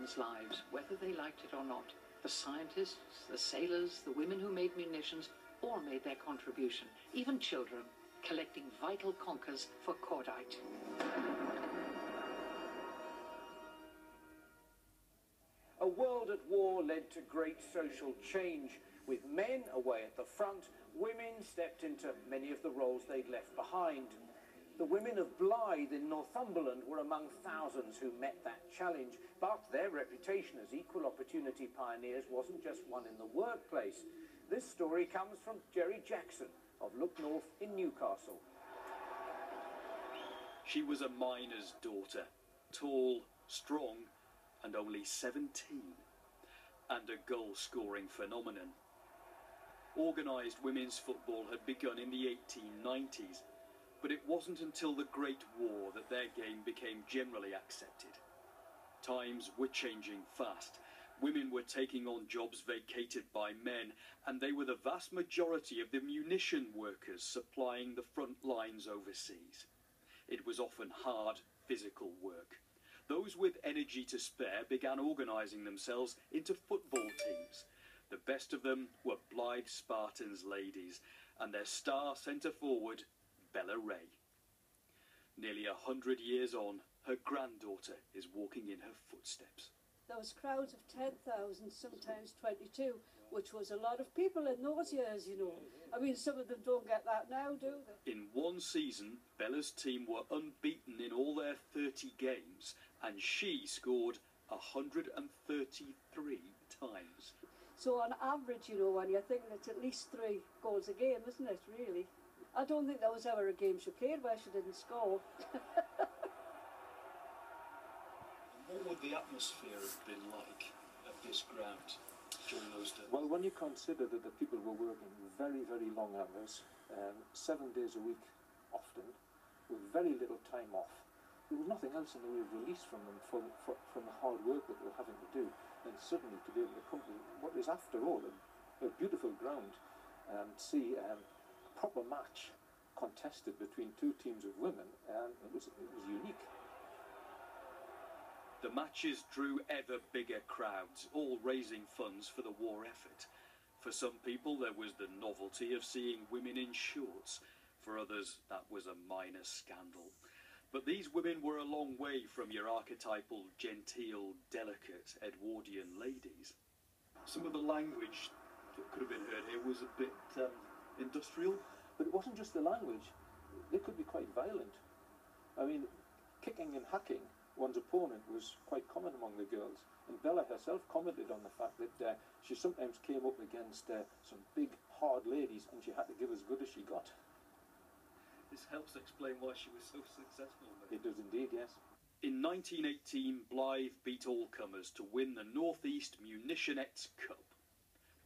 women's lives, whether they liked it or not. The scientists, the sailors, the women who made munitions, all made their contribution, even children, collecting vital conkers for cordite. A world at war led to great social change. With men away at the front, women stepped into many of the roles they'd left behind. The women of Blythe in Northumberland were among thousands who met that challenge, but their reputation as equal opportunity pioneers wasn't just one in the workplace. This story comes from Jerry Jackson of Look North in Newcastle. She was a miner's daughter, tall, strong, and only 17, and a goal-scoring phenomenon. Organised women's football had begun in the 1890s, but it wasn't until the Great War that their game became generally accepted. Times were changing fast. Women were taking on jobs vacated by men, and they were the vast majority of the munition workers supplying the front lines overseas. It was often hard, physical work. Those with energy to spare began organising themselves into football teams. The best of them were Blythe Spartans ladies, and their star centre-forward, Bella Ray. Nearly 100 years on, her granddaughter is walking in her footsteps. There was crowds of 10,000, sometimes 22, which was a lot of people in those years, you know. I mean, some of them don't get that now, do they? In one season, Bella's team were unbeaten in all their 30 games, and she scored 133 times. So on average, you know, when you think it's at least 3 goals a game, isn't it, really? I don't think there was ever a game she played where she didn't score. What would the atmosphere have been like at this ground during those days? Well, when you consider that the people were working very, very long hours, 7 days a week often, with very little time off, there was nothing else in the way of release from them from the hard work that they were having to do. And suddenly to be able to come to what is, after all, a beautiful ground, see a proper match contested between 2 teams of women, it was unique. The matches drew ever bigger crowds, all raising funds for the war effort. For some people, there was the novelty of seeing women in shorts. For others, that was a minor scandal. But these women were a long way from your archetypal, genteel, delicate Edwardian ladies. Some of the language that could have been heard here was a bit industrial. But it wasn't just the language. They could be quite violent. I mean, kicking and hacking one's opponent was quite common among the girls. And Bella herself commented on the fact that she sometimes came up against some big, hard ladies, and she had to give as good as she got. This helps explain why she was so successful. It does indeed, yes. In 1918, Blythe beat all comers to win the North East Munitionettes Cup.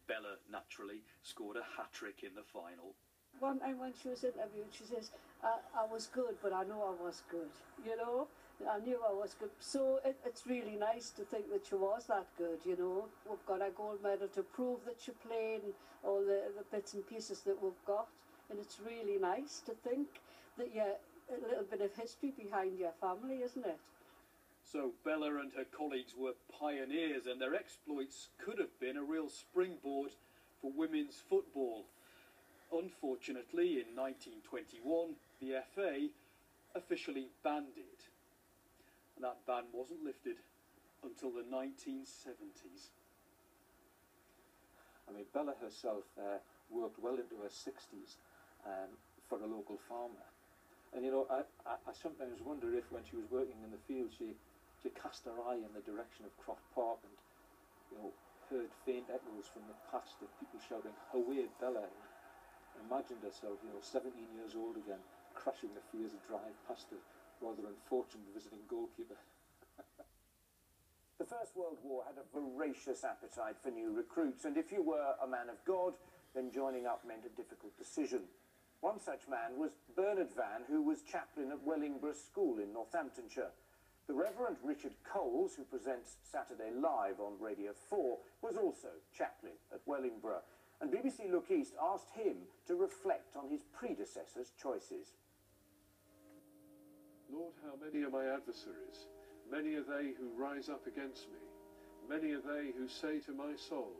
Bella, naturally, scored a hat-trick in the final. One time when she was interviewed, she says, I was good, but I know I was good, you know? I knew I was good. So it's really nice to think that she was that good, you know? We've got a gold medal to prove that she played and all the bits and pieces that we've got. And it's really nice to think that you're a little bit of history behind your family, isn't it? So Bella and her colleagues were pioneers, and their exploits could have been a real springboard for women's football. Unfortunately, in 1921, the FA officially banned it. And that ban wasn't lifted until the 1970s. I mean, Bella herself worked well into her 60s for a local farmer. And, you know, I sometimes wonder if when she was working in the field, she cast her eye in the direction of Croft Park and, you know, heard faint echoes from the past of people shouting, "Away, Bella!" And imagined herself, you know, 17 years old again, crashing the Fears Drive past a rather unfortunate visiting goalkeeper. The First World War had a voracious appetite for new recruits, and if you were a man of God, then joining up meant a difficult decision. One such man was Bernard Vann, who was chaplain at Wellingborough School in Northamptonshire. The Reverend Richard Coles, who presents Saturday Live on Radio 4, was also chaplain at Wellingborough, and BBC Look East asked him to reflect on his predecessor's choices. Lord, how many are my adversaries? Many are they who rise up against me. Many are they who say to my soul,